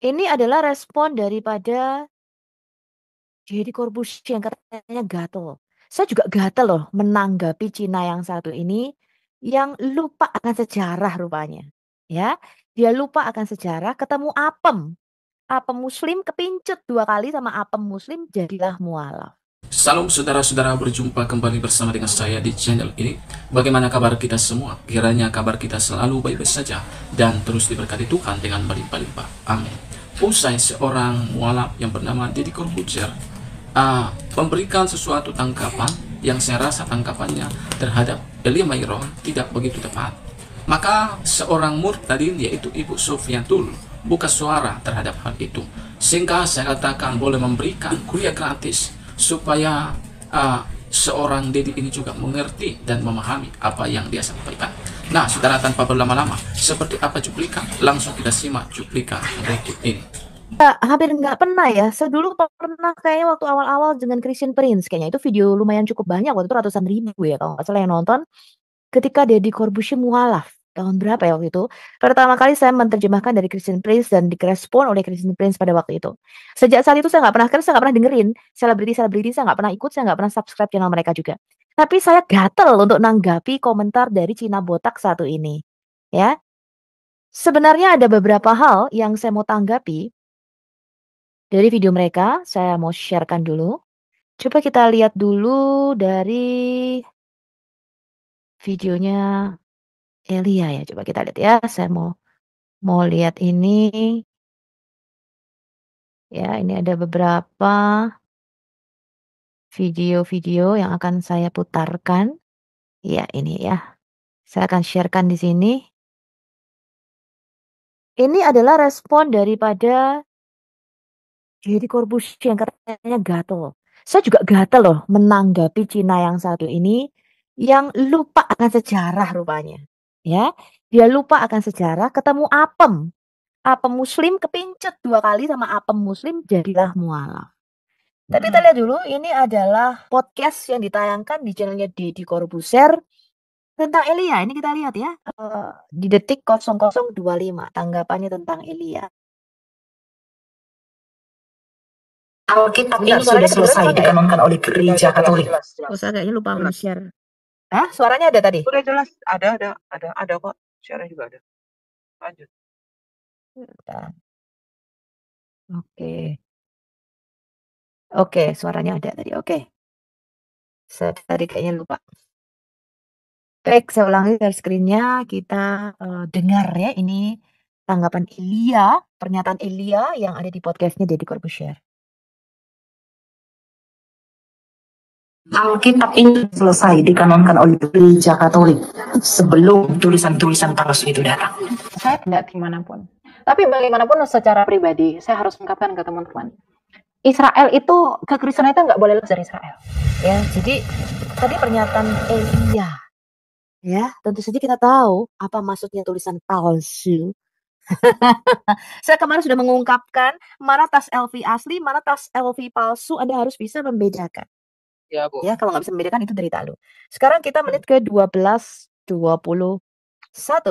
Ini adalah respon daripada Deddy Corbuzier yang katanya gatel. Saya juga gatel loh menanggapi Cina yang satu ini yang lupa akan sejarah rupanya. Ya, dia lupa akan sejarah, ketemu apem. Apem muslim kepincut 2 kali sama apem muslim jadilah mualaf. Salam saudara-saudara, berjumpa kembali bersama dengan saya di channel ini. Bagaimana kabar kita semua? Kiranya kabar kita selalu baik-baik saja dan terus diberkati Tuhan dengan berlimpah-limpah. Amin. Usai seorang mualaf yang bernama Deddy Corbuzier memberikan sesuatu tangkapan yang saya rasa tangkapannya terhadap Elia Mayron tidak begitu tepat. Maka seorang murtadin yaitu Ibu Sofiatul buka suara terhadap hal itu. Sehingga saya katakan boleh memberikan kuliah gratis supaya seorang Deddy ini juga mengerti dan memahami apa yang dia sampaikan. Nah, saudara, tanpa berlama-lama, seperti apa cuplikan? Langsung kita simak cuplikan berikut ini. Hampir nggak pernah ya. Saya dulu pernah kayaknya waktu awal-awal dengan Christian Prince. Kayaknya itu video lumayan cukup banyak. Waktu itu ratusan ribu ya kalau nggak salah yang nonton. Ketika Deddy Corbuzier mualaf. Tahun berapa ya waktu itu? Pertama kali saya menerjemahkan dari Christian Prince dan direspon oleh Christian Prince pada waktu itu. Sejak saat itu saya nggak pernah, karena saya nggak pernah dengerin selebriti-selebriti, saya nggak pernah ikut, saya nggak pernah subscribe channel mereka juga. Tapi saya gatel untuk nanggapi komentar dari Cina botak satu ini. Ya, sebenarnya ada beberapa hal yang saya mau tanggapi dari video mereka. Saya mau sharekan dulu. Coba kita lihat dulu dari videonya Elia ya. Coba kita lihat ya. Saya mau lihat ini. Ya, ini ada beberapa video-video yang akan saya putarkan. Ya, ini ya. Saya akan sharekan di sini. Ini adalah respon daripada Deddy Corbuzier yang katanya gatel. Saya juga gatel loh menanggapi Cina yang satu ini yang lupa akan sejarah rupanya. Ya, dia lupa akan sejarah, ketemu apem. Apem muslim kepincut 2 kali sama apem muslim jadilah mualaf. Tapi kita lihat dulu, ini adalah podcast yang ditayangkan di channelnya Deddy Corbuzier tentang Elia. Ini kita lihat ya, di detik 0025 tanggapannya tentang Elia. Alkitab ini sudah selesai dikanonkan oleh gereja Katolik. Oh, saya kayaknya lupa share. Hah? Suaranya ada tadi? Udah jelas, ada kok. Share juga ada. Lanjut. Oke. Oke, suaranya ada tadi. Oke. Saya tadi kayaknya lupa. Baik, saya ulangi dari screen-nya. Kita dengar ya, ini tanggapan Elia, pernyataan Elia yang ada di podcastnya Deddy Corbuzier. Alkitab ini selesai dikanonkan oleh gereja Katolik sebelum tulisan-tulisan palsu itu datang. Saya tidak dimanapun. Tapi bagaimanapun secara pribadi, saya harus mengungkapkan ke teman-teman. Israel itu, kekristenan itu nggak boleh lepas dari Israel. Ya, jadi tadi pernyataan Elia. Ya, tentu saja kita tahu apa maksudnya tulisan palsu. Saya kemarin sudah mengungkapkan mana tas LV asli, mana tas LV palsu. Anda harus bisa membedakan. Ya, Bu. Ya, kalau nggak bisa membedakan itu derita lu. Sekarang kita menit ke 12:21.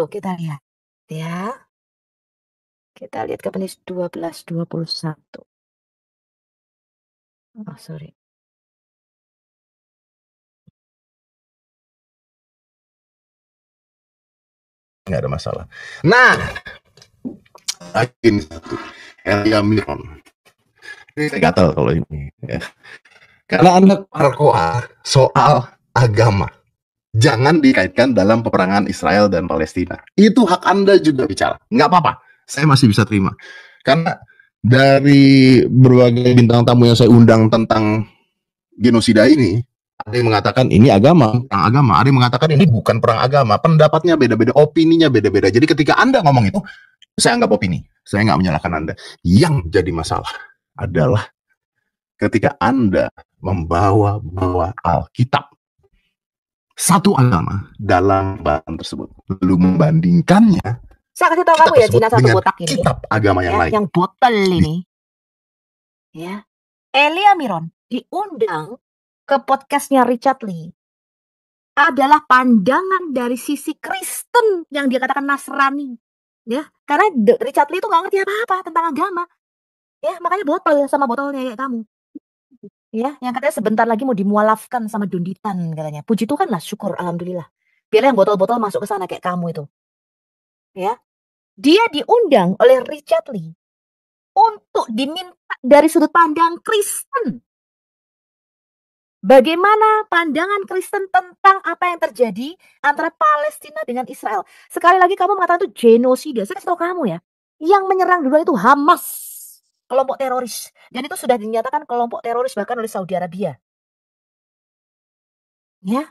Kita lihat. Ya. Kita lihat ke menit 12:21. Oh, sorry. Nggak ada masalah. Nah, ini satu Elia Miron. Ini saya gatal kalau ini. Ya. Karena Anda perkoa soal agama. Jangan dikaitkan dalam peperangan Israel dan Palestina. Itu hak Anda juga bicara. Nggak apa-apa. Saya masih bisa terima. Karena dari berbagai bintang tamu yang saya undang tentang genosida ini, ada yang mengatakan ini agama, perang agama. Ada yang mengatakan ini bukan perang agama. Pendapatnya beda-beda, opininya beda-beda. Jadi ketika Anda ngomong itu, saya anggap opini. Saya nggak menyalahkan Anda. Yang jadi masalah adalah ketika Anda membawa Alkitab, satu agama dalam bahan tersebut, lalu membandingkannya, saya kasih tahu kamu ya, Cina satu botak ini. Kitab agama yang ya, lain. Yang botol ini. Ya. Elia Miron diundang ke podcastnya Richard Lee. Adalah pandangan dari sisi Kristen yang dia katakan Nasrani. Ya, Karena Richard Lee itu nggak ngerti apa-apa tentang agama. Ya, makanya botol sama botolnya kayak kamu. Ya, yang katanya sebentar lagi mau dimualafkan sama Donditan katanya. Puji Tuhan lah, syukur, alhamdulillah. Biarlah yang botol-botol masuk ke sana kayak kamu itu. Ya, dia diundang oleh Richard Lee untuk diminta dari sudut pandang Kristen. Bagaimana pandangan Kristen tentang apa yang terjadi antara Palestina dengan Israel? Sekali lagi kamu mengatakan itu genosida. Saya kasih tahu kamu ya, yang menyerang duluan itu Hamas, kelompok teroris. Dan itu sudah dinyatakan kelompok teroris bahkan oleh Saudi Arabia. Ya,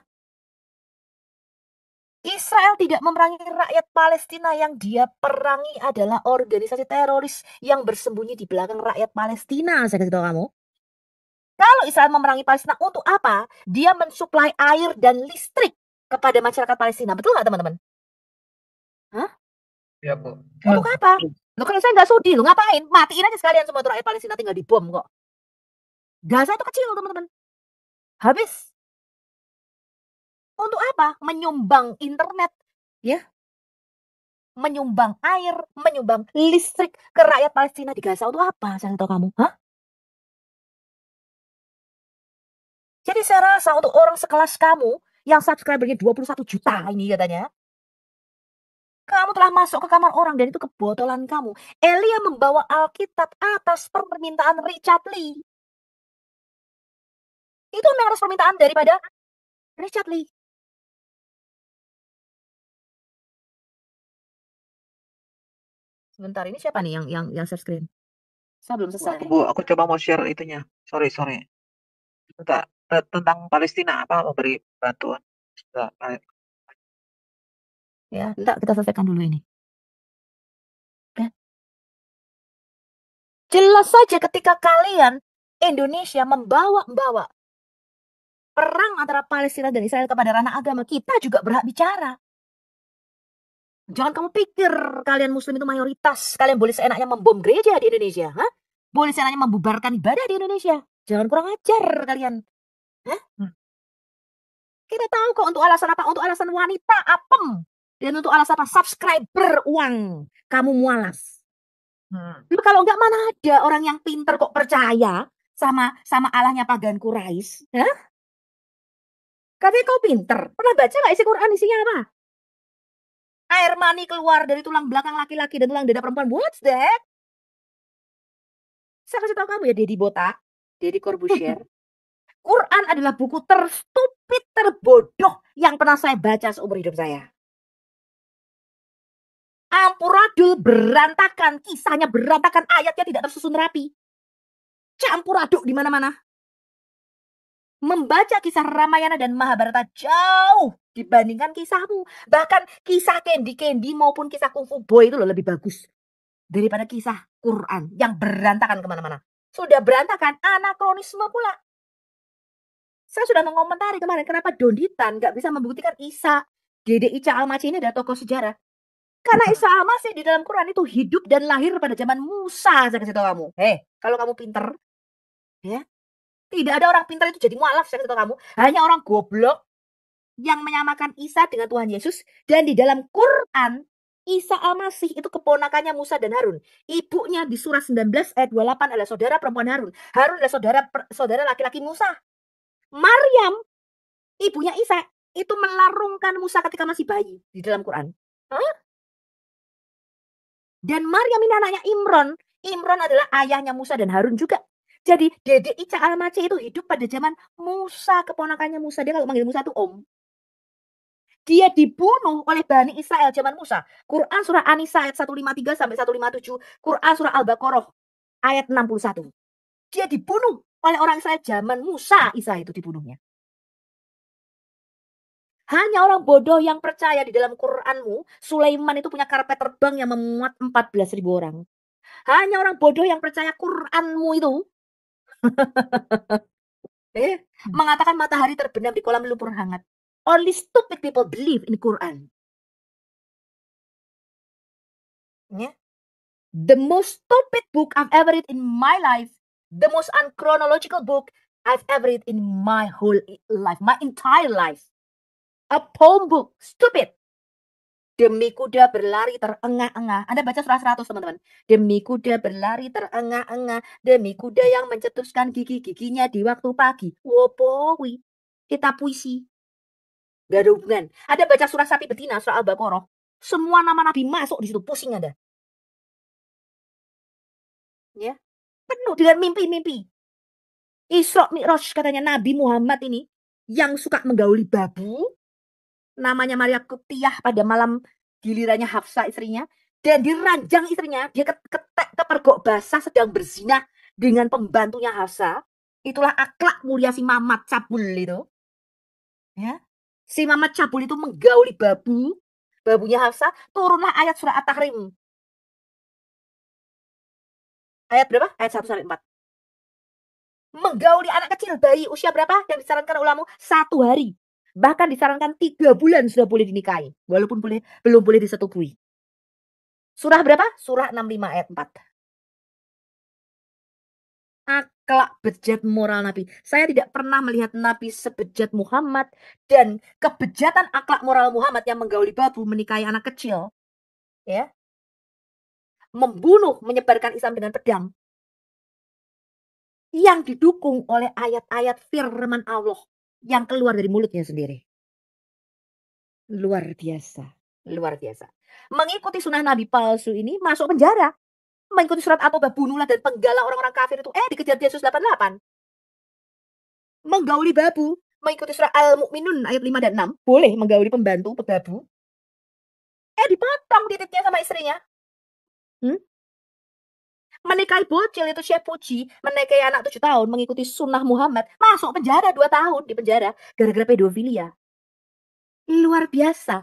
Israel tidak memerangi rakyat Palestina, yang dia perangi adalah organisasi teroris yang bersembunyi di belakang rakyat Palestina. Saya kasih tahu kamu. Kalau Israel memerangi Palestina untuk apa? Dia mensuplai air dan listrik kepada masyarakat Palestina. Betul nggak teman-teman? Hah? Ya, Bu. Untuk apa? Loh, kalau saya nggak sudi, lo ngapain? Matiin aja sekalian semua rakyat Palestina, tinggal dibom kok. Gaza itu kecil teman-teman. Habis. Untuk apa? Menyumbang internet, ya, menyumbang air, menyumbang listrik ke rakyat Palestina di Gaza. Untuk apa? Saya tahu kamu. Hah? Jadi saya rasa untuk orang sekelas kamu yang subscribernya 21 juta ini katanya, kamu telah masuk ke kamar orang dan itu kebotolan kamu. Elia membawa Alkitab atas permintaan Richard Lee. Itu memang harus permintaan daripada Richard Lee. Sebentar, ini siapa nih yang share screen? Saya belum selesai. Bu, aku coba mau share itunya. Sorry. Bentar. Tentang Palestina, apa memberi bantuan. Ya, entar kita selesaikan dulu ini. Oke. Jelas saja ketika kalian Indonesia membawa perang antara Palestina dan Israel kepada ranah agama, kita juga berhak bicara. Jangan kamu pikir kalian Muslim itu mayoritas, kalian boleh seenaknya membom gereja di Indonesia, hah? Boleh seenaknya membubarkan ibadah di Indonesia. Jangan kurang ajar kalian. Hah? Kita tahu kok untuk alasan apa? Untuk alasan wanita apem. Dan untuk alasan apa? Subscriber uang. Kamu mualas. Lalu kalau enggak, mana ada orang yang pinter kok percaya sama Allahnya pagan Quraisy? Hah? Katanya kau pinter. Pernah baca nggak isi Quran isinya apa? Air mani keluar dari tulang belakang laki-laki dan tulang dada perempuan. What's that? Saya kasih tahu kamu ya, Deddy Botak, Deddy Corbuzier. Quran adalah buku terstupid, terbodoh yang pernah saya baca seumur hidup saya. Ampuradul berantakan, kisahnya berantakan, ayatnya tidak tersusun rapi. Campur aduk di mana-mana. Membaca kisah Ramayana dan Mahabharata jauh dibandingkan kisahmu. Bahkan kisah Candy maupun kisah Kung Fu Boy itu loh lebih bagus daripada kisah Quran yang berantakan kemana-mana. Sudah berantakan, anakronisme pula. Saya sudah mengomentari kemarin kenapa Donditan nggak bisa membuktikan Isa, Dede Ica Almaci ini adalah tokoh sejarah. Karena Isa Almasih di dalam Quran itu hidup dan lahir pada zaman Musa. Saya kasih tahu kamu. Kalau kamu pinter, ya, tidak ada orang pintar itu jadi mualaf. Saya kasih tahu kamu. Hanya orang goblok yang menyamakan Isa dengan Tuhan Yesus. Dan di dalam Quran, Isa Almasih itu keponakannya Musa dan Harun. Ibunya di surah 19 ayat 28 adalah saudara perempuan Harun. Harun adalah saudara laki-laki Musa. Maryam, ibunya Isa, itu melarungkan Musa ketika masih bayi di dalam Quran. Dan Maryam ini anaknya Imron. Imron adalah ayahnya Musa dan Harun juga. Jadi Dede Ica Almaci itu hidup pada zaman Musa, keponakannya Musa. Dia kalau manggil Musa itu om. Dia dibunuh oleh Bani Israel zaman Musa. Quran surah An-Nisa ayat 153 sampai 157. Quran surah Al-Baqarah ayat 61. Dia dibunuh oleh orang Israel zaman Musa. Isa itu dibunuhnya. Hanya orang bodoh yang percaya di dalam Quranmu, Sulaiman itu punya karpet terbang yang memuat 14.000 orang. Hanya orang bodoh yang percaya Quranmu itu mengatakan matahari terbenam di kolam lumpur hangat. Only stupid people believe in Quran. The most stupid book I've ever read in my life, the most unchronological book I've ever read in my whole life, my entire life. A poem book, stupid. Demi kuda berlari terengah-engah. Anda baca surah 100, teman-teman. Demi kuda berlari terengah-engah. Demi kuda yang mencetuskan gigi-giginya di waktu pagi. Wopowi. Kita puisi. Gak ada hubungan. Ada baca surah sapi betina, surah Al-Baqarah. Semua nama Nabi masuk di situ. Pusing Anda. Ya. Penuh dengan mimpi-mimpi. Isra Mi'raj katanya Nabi Muhammad ini yang suka menggauli babu. Namanya Maria Qibtiyah pada malam gilirannya Hafsah istrinya. Dan diranjang istrinya. Dia kepergok basah sedang berzina dengan pembantunya Hafsah. Itulah akhlak mulia si Mamat Cabul itu. Ya. Si Mamat Cabul itu menggauli babu. Babunya Hafsah. Turunlah ayat surah At-Tahrim. Ayat berapa? Ayat 1-4. Menggauli anak kecil, bayi usia berapa yang disarankan ulama? 1 hari. Bahkan disarankan 3 bulan sudah boleh dinikahi. Walaupun belum boleh disetubui. Surah berapa? Surah 65 ayat 4. Akhlak bejat moral Nabi. Saya tidak pernah melihat Nabi sebejat Muhammad. Dan kebejatan akhlak moral Muhammad yang menggauli babu, menikahi anak kecil. Ya. Membunuh, menyebarkan Islam dengan pedang. Yang didukung oleh ayat-ayat firman Allah yang keluar dari mulutnya sendiri. Luar biasa. Luar biasa. Mengikuti sunnah Nabi palsu ini masuk penjara. Mengikuti surat At-Taubah, bunuhlah dan penggalah orang-orang kafir itu. Dikejar Yesus 88. Menggauli babu. Mengikuti surat Al-Mu'minun ayat 5 dan 6. Boleh menggauli pembantu, pebabu. Dipotong titiknya sama istrinya. Menikahi bocil itu Syekh Puji, menikahi anak 7 tahun, mengikuti sunnah Muhammad, masuk penjara 2 tahun di penjara, gara-gara pedofilia. Luar biasa.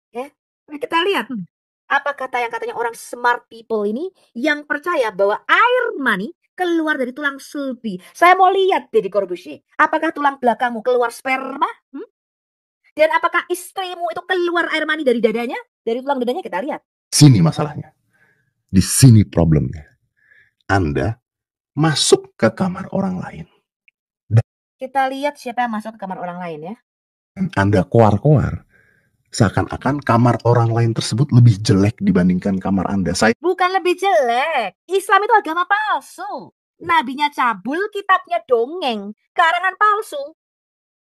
Ya, kita lihat. Apa kata yang katanya orang smart people ini, yang percaya bahwa air mani keluar dari tulang sulbi. Saya mau lihat Deddy Corbuzier, apakah tulang belakangmu keluar sperma? Dan apakah istrimu itu keluar air mani dari dadanya? Dari tulang dadanya, kita lihat. Sini masalahnya. Di sini problemnya. Anda masuk ke kamar orang lain. Kita lihat siapa yang masuk ke kamar orang lain ya. Anda koar-koar. Seakan-akan kamar orang lain tersebut lebih jelek dibandingkan kamar Anda. Bukan lebih jelek. Islam itu agama palsu. Nabinya cabul, kitabnya dongeng. Karangan palsu.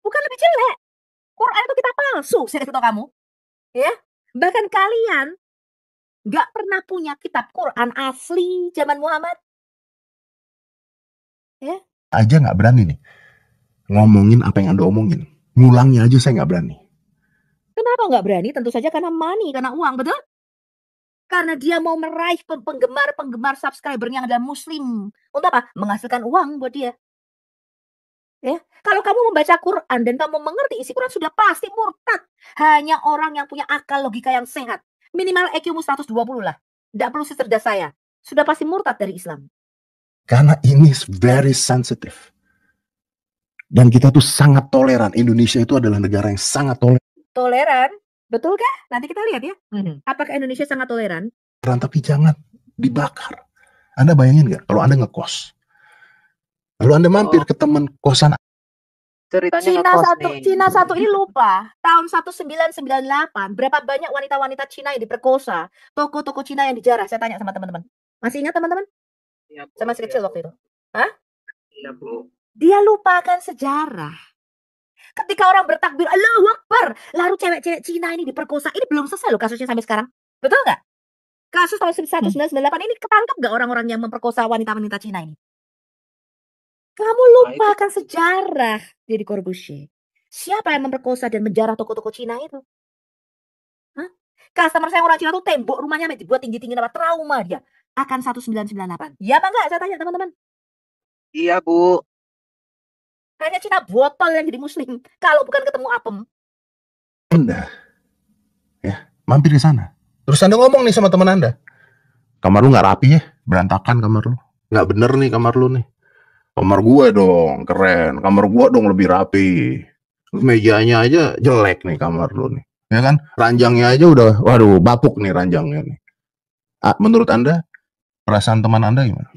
Bukan lebih jelek. Quran itu kitab palsu, saya kasih tahu kamu. Ya. Bahkan kalian nggak pernah punya kitab Quran asli zaman Muhammad. Ya. Aja nggak berani nih ngomongin apa yang Anda omongin. Ngulangnya aja saya nggak berani. Kenapa nggak berani? Tentu saja karena money, karena uang, betul? Karena dia mau meraih penggemar subscribernya yang adalah muslim. Untuk apa? Menghasilkan uang buat dia. Ya, kalau kamu membaca Quran dan kamu mengerti isi Quran, sudah pasti murtad. Hanya orang yang punya akal logika yang sehat. Minimal IQ-mu 120 lah. Tidak perlu secerdas saya. Sudah pasti murtad dari Islam. Karena ini very sensitive. Dan kita tuh sangat toleran. Indonesia itu adalah negara yang sangat toleran. Toleran? Betul kah? Nanti kita lihat ya. Apakah Indonesia sangat toleran? Tapi jangan dibakar. Anda bayangin nggak kalau Anda ngekos? Lalu Anda mampir ke teman kosan. Ceritanya Cina satu ini lupa. Tahun 1998, berapa banyak wanita-wanita Cina yang diperkosa. Toko-toko Cina yang dijarah. Saya tanya sama teman-teman. Masih ingat teman-teman? Ya, Saya masih kecil waktu itu. Hah? Iya, Bu. Dia lupakan sejarah. Ketika orang bertakbir, Allahu Akbar, lalu cewek-cewek Cina ini diperkosa. Ini belum selesai loh kasusnya sampai sekarang. Betul nggak? Kasus tahun 1998 ini ketangkap nggak orang-orang yang memperkosa wanita-wanita Cina ini? Kamu lupakan sejarah, Deddy Corbuzier. Siapa yang memperkosa dan menjarah toko-toko Cina itu? Hah? Customer saya orang Cina tuh tembok rumahnya dibuat tinggi-tinggi, apa trauma dia akan 1998. Ya apa enggak? Saya tanya teman-teman. Iya, Bu. Hanya Cina botol yang jadi muslim. Kalau bukan ketemu apem. Anda ya mampir ke sana. Terus Anda ngomong nih sama teman Anda. Kamar lu nggak rapi ya? Berantakan kamar lu. Nggak bener nih kamar lu nih. Kamar gue dong keren. Kamar gue dong lebih rapi. Mejanya aja jelek nih kamar lu nih. Ya kan? Ranjangnya aja udah, waduh, bapuk nih ranjangnya nih. Menurut Anda, perasaan teman Anda gimana?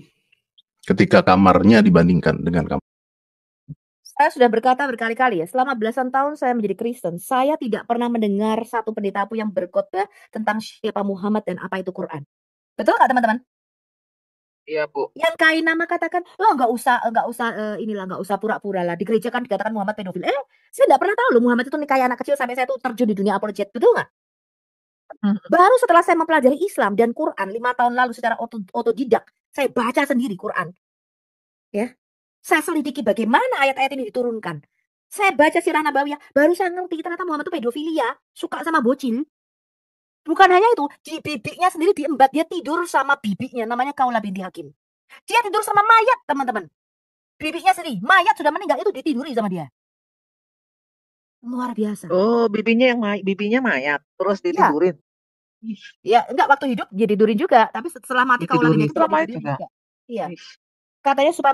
Ketika kamarnya dibandingkan dengan kamar. Saya sudah berkata berkali-kali ya, selama belasan tahun saya menjadi Kristen, saya tidak pernah mendengar satu pendeta pun yang berkhotbah tentang siapa Muhammad dan apa itu Quran. Betul nggak teman-teman? Iya, Bu. Yang kain nama katakan, lo nggak usah inilah nggak usah pura-pura lah. Di gereja kan dikatakan Muhammad pedofil. Saya nggak pernah tahu loh Muhammad itu nikahi anak kecil sampai saya tuh terjun di dunia apologet. Betul nggak? Baru setelah saya mempelajari Islam dan Quran 5 tahun lalu secara otodidak, saya baca sendiri Quran. Ya, saya selidiki bagaimana ayat-ayat ini diturunkan. Saya baca sirah nabawiyah, baru saya ngerti ternyata Muhammad itu pedofilia, suka sama bocil. Bukan hanya itu, di bibinya sendiri diembat, dia tidur sama bibinya, namanya Kaula binti Hakim. Dia tidur sama mayat, teman-teman. Bibinya sendiri, mayat sudah meninggal itu ditiduri sama dia. Luar biasa. Oh, bibinya mayat, terus Ya, ditidurin. ya enggak waktu hidup dia tidurin juga, tapi setelah mati Kaula binti Ditidurin Hakim setelah ditidurin juga. Iya. Ih, Katanya supaya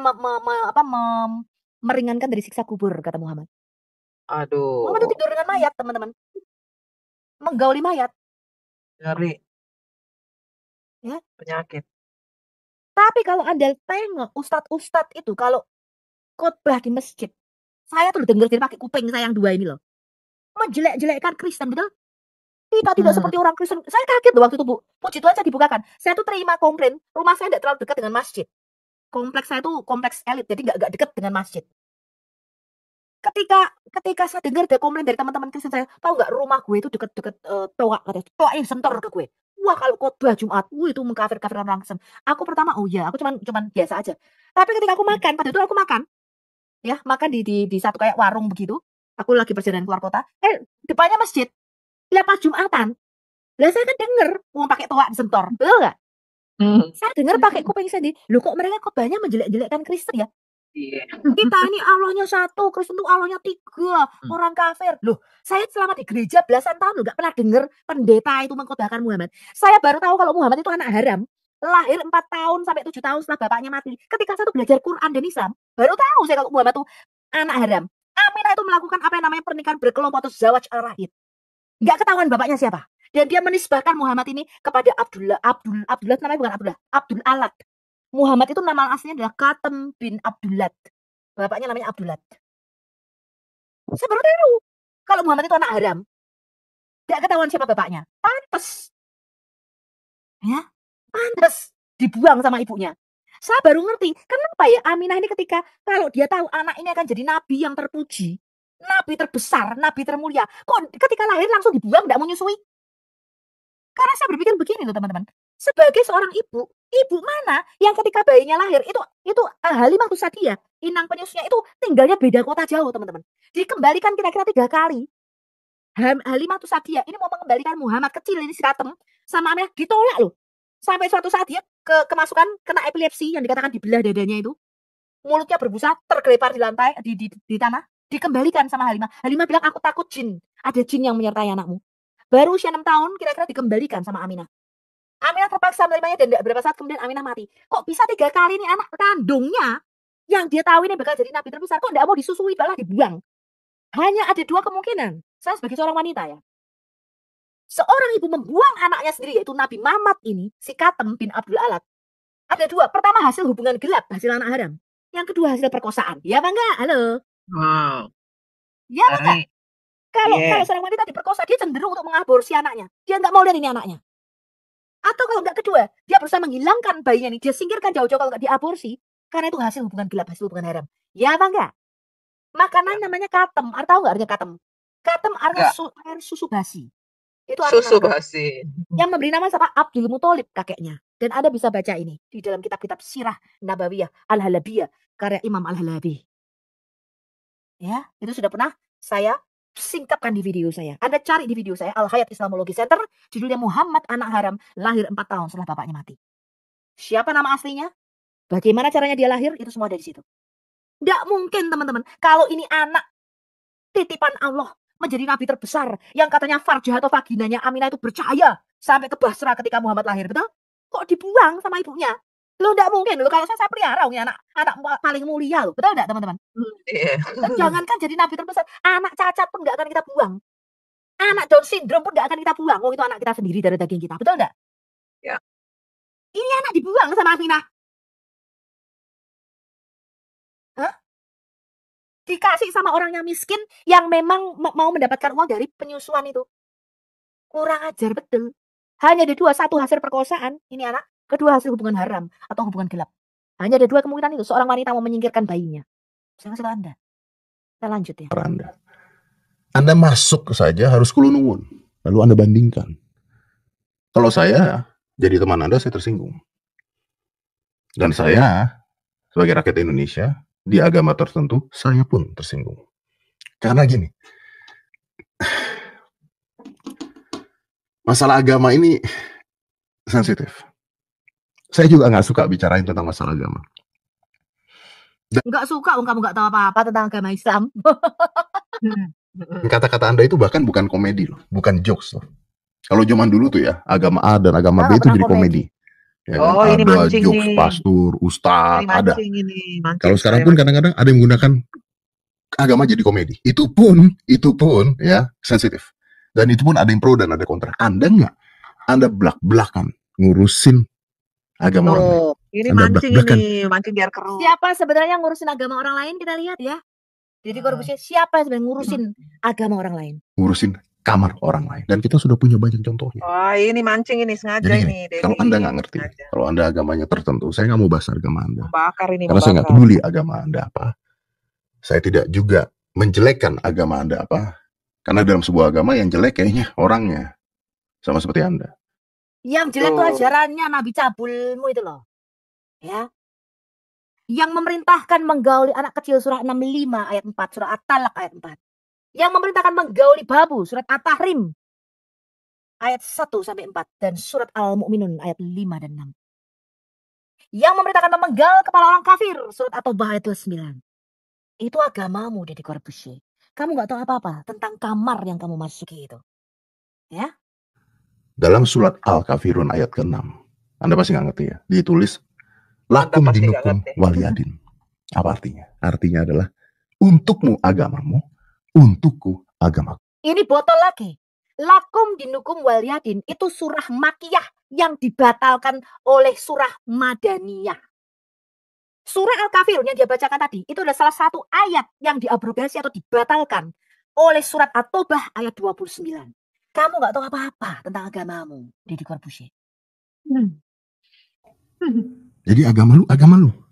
meringankan dari siksa kubur, kata Muhammad. Muhammad itu Aduh, tidur dengan mayat, teman-teman. Menggauli mayat. ngeri. Ya. Penyakit. Tapi kalau Anda tengok ustadz-ustadz itu kalau khotbah di masjid, saya tuh dengar dari pakai kuping saya yang 2 ini loh. Menjelek-jelekkan Kristen, betul? Kita tidak seperti orang Kristen. Saya kaget loh waktu itu, Bu. Puji Tuhan saya dibukakan. Saya tuh terima komplain, rumah saya tidak terlalu dekat dengan masjid. Kompleks saya tuh kompleks elit, jadi nggak dekat dengan masjid. Ketika saya dengar ada komplain dari teman-teman Kristen saya, tahu nggak rumah gue itu deket-deket toa, katanya toa yang sentor ke gue. Wah kalau khotbah Jumat, itu mengkafir-kafirkan orang Kristen. Aku pertama, oh iya, aku cuman biasa aja. Tapi ketika aku makan, pada itu aku makan, ya makan di satu kayak warung begitu. Aku lagi perjalanan keluar kota, depannya masjid. Lah pas Jumatan, lah saya kan denger mau pakai toa disentor, betul nggak? Saya dengar pakai kuping sendiri. Loh kok mereka khotbahnya menjelek-jelekkan Kristen ya? Iya. Kita ini Allahnya 1, Kristen itu Allahnya 3, orang kafir. Loh, saya selama di gereja belasan tahun nggak pernah dengar pendeta itu mengkhotbahkan Muhammad. Saya baru tahu kalau Muhammad itu anak haram. Lahir 4 tahun sampai 7 tahun setelah bapaknya mati. Ketika saya tuh belajar Quran dan Islam, baru tahu saya kalau Muhammad itu anak haram. Aminah itu melakukan apa yang namanya pernikahan berkelompok atau zawaj al-rahid. Nggak ketahuan bapaknya siapa. Dan dia menisbahkan Muhammad ini kepada Abdullah namanya bukan Abdullah, Abdul Alat. Muhammad itu nama aslinya adalah Katem bin Abdullah. Bapaknya namanya Abdullah. Saya baru tahu kalau Muhammad itu anak haram. Nggak ketahuan siapa bapaknya. Pantes. Ya, pantes dibuang sama ibunya. Saya baru ngerti kenapa ya Aminah ini ketika kalau dia tahu anak ini akan jadi nabi yang terpuji, nabi terbesar, nabi termulia, kok ketika lahir langsung dibuang, nggak mau nyusui? Karena saya berpikir begini loh teman-teman, sebagai seorang ibu mana yang ketika bayinya lahir itu Halimah Tusadiyah, inang penyusunya itu tinggalnya beda kota jauh teman-teman. Dikembalikan kira-kira 3 kali. Halimah Tusadiyah ini mau mengembalikan Muhammad kecil ini si Katem sama Aminah ditolak loh. Sampai suatu saat dia kemasukan kena epilepsi yang dikatakan dibelah dadanya itu. Mulutnya berbusa, tergelepar di lantai di tanah, dikembalikan sama Halimah. Halimah bilang aku takut jin, ada jin yang menyertai anakmu. Baru usia 6 tahun kira-kira dikembalikan sama Aminah. Aminah terpaksa menerimanya dan beberapa saat kemudian Aminah mati. Kok bisa 3 kali nih anak kandungnya yang dia tahu ini bakal jadi nabi terbesar kok nggak mau disusui malah dibuang? Hanya ada 2 kemungkinan. Saya sebagai seorang wanita ya. Seorang ibu membuang anaknya sendiri yaitu Nabi Muhammad ini, si Katem bin Abdul Alat. Ada 2. Pertama hasil hubungan gelap, hasil anak haram. Yang kedua hasil perkosaan. Ya apa enggak? Halo. Wow. Ya apa enggak? Kalau seorang wanita diperkosa, dia cenderung untuk mengaborsi anaknya. Dia nggak mau lihat ini anaknya. Atau kalau nggak kedua, dia berusaha menghilangkan bayinya ini. Dia singkirkan jauh-jauh kalau nggak diaborsi. Karena itu hasil hubungan gelap, hasil hubungan haram. Ya apa enggak? Makanan namanya katem. Tahu nggak artinya katem? Katem artinya air susu basi. Itu susu basi. Yang memberi nama siapa? Abdul Muthalib kakeknya. Dan Anda bisa baca ini di dalam kitab-kitab Sirah Nabawiyah Al-Halabiyah karya Imam Al-Halabi. Ya, itu sudah pernah saya singkapkan di video saya. Anda cari di video saya Al-Hayat Islamologi Center, judulnya Muhammad anak haram, lahir 4 tahun setelah bapaknya mati. Siapa nama aslinya? Bagaimana caranya dia lahir? Itu semua ada di situ. Nggak mungkin teman-teman, kalau ini anak titipan Allah menjadi nabi terbesar yang katanya farjah atau vaginanya Aminah itu bercahaya sampai ke Basra ketika Muhammad lahir, betul? Kok dibuang sama ibunya? Lo nggak mungkin lo, kalau saya pelihara ya anak paling mulia lo, betul nggak teman-teman? Dan jangankan jadi nabi terbesar, anak cacat pun nggak akan kita buang, anak Down syndrome pun nggak akan kita buang. Oh itu anak kita sendiri dari daging kita, betul nggak? Ya. Ini anak dibuang sama Aminah. Hah? dikasih sama orang yang miskin yang memang mau mendapatkan uang dari penyusuan itu. Kurang ajar betul. Hanya ada dua, satu hasil perkosaan, ini anak, kedua hasil hubungan haram atau hubungan gelap. Hanya ada dua kemungkinan itu, seorang wanita mau menyingkirkan bayinya. Saya kasih tahu Anda. Kita lanjut ya. Anda masuk saja harus kulunungun. Lalu Anda bandingkan. Kalau saya jadi teman Anda, saya tersinggung. Dan saya sebagai rakyat Indonesia di agama tertentu, saya pun tersinggung. Karena gini, masalah agama ini sensitif. Saya juga nggak suka bicarain tentang masalah agama. Nggak suka, kamu nggak tahu apa-apa tentang agama Islam. Kata-kata Anda itu bahkan bukan komedi loh, bukan jokes loh. Kalau zaman dulu tuh ya, agama A dan agama B itu jadi komedi. Ya, Oh, ini ada mancing jokes nih. pastor, ustadz, Ini ada. mancing ini, mancing. Kalau sekarang pun kadang-kadang ada yang menggunakan agama jadi komedi. Itu pun ya sensitif. Dan itu pun ada yang pro dan ada kontra. Anda enggak. Anda belak-belakan ngurusin agama orang lain. Tuh, ini Anda mancing belak-belakan. ini, mancing biar keruh. Siapa sebenarnya ngurusin agama orang lain? Kita lihat ya. Deddy Corbuzier, siapa yang sebenarnya ngurusin agama orang lain? Ngurusin kamar orang lain. Dan kita sudah punya banyak contohnya. Wah, ini mancing ini sengaja Jadi ini. gini, kalau Anda nggak ngerti, Sengaja. kalau Anda agamanya tertentu, saya nggak mau bahas agama Anda. Membakar ini, Karena saya nggak membakar. peduli agama Anda apa. Saya tidak juga menjelekkan agama Anda apa. Karena dalam sebuah agama yang jelek kayaknya orangnya. Sama seperti Anda. Yang jelek tuh Tuh. ajarannya Nabi cabulmu itu loh. Ya. Yang memerintahkan menggauli anak kecil surah 65 ayat 4, surah At-Talaq ayat 4. Yang memerintahkan menggauli babu surat At-Tahrim ayat 1 sampai 4 dan surat Al-Mu'minun ayat 5 dan 6. Yang memerintahkan memenggal kepala orang kafir surat At-Taubah ayat 29. Itu agamamu, Deddy Corbuzier. Kamu nggak tahu apa-apa tentang kamar yang kamu masuki itu. Ya? Dalam surat Al-Kafirun ayat ke-6. Anda pasti nggak ngerti ya. Ditulis lakum Anda pasti nggak dinukum ngerti. waliyadin. Apa artinya? Artinya adalah untukmu agamamu, untukku agamaku. Ini botol lagi. Lakum dinukum waliyadin itu surah Makiyah yang dibatalkan oleh surah Madaniyah. Surah Al-Kafirun yang dia bacakan tadi itu adalah salah satu ayat yang diabrogasi atau dibatalkan oleh surat At-Taubah ayat 29. Kamu nggak tahu apa-apa tentang agamamu, Deddy Corbuzier. Jadi agama lu,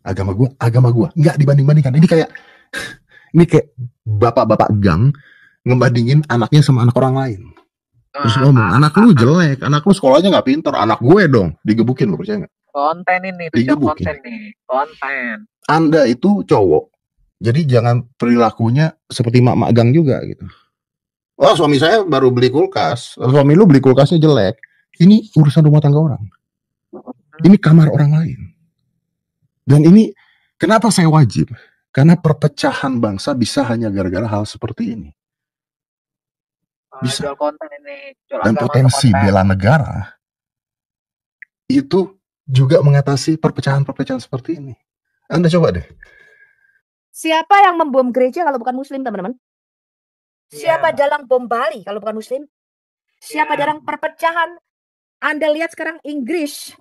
agama gua, nggak dibanding-bandingkan. Ini kayak bapak-bapak gang ngebandingin anaknya sama anak orang lain. Terus ngomong, anak lu jelek, anak lu sekolahnya nggak pintar, anak gue dong digebukin, lu percaya nggak? Konten ini, itu Digebukin. konten nih. Konten. Anda itu cowok, jadi jangan perilakunya seperti mak-mak gang juga gitu. Wah, suami saya baru beli kulkas, suami lu beli kulkasnya jelek. Ini urusan rumah tangga orang. Ini kamar orang lain. Dan ini kenapa saya wajib? Karena perpecahan bangsa bisa hanya gara-gara hal seperti ini. Bisa. Jual konten ini. Jual Dan agama potensi konten. bela negara itu juga mengatasi perpecahan-perpecahan seperti ini. Anda coba deh. Siapa yang membom gereja kalau bukan muslim, teman-teman? Siapa Iya. dalang bom Bali kalau bukan muslim? Siapa Iya. dalang perpecahan? Anda lihat sekarang Inggris,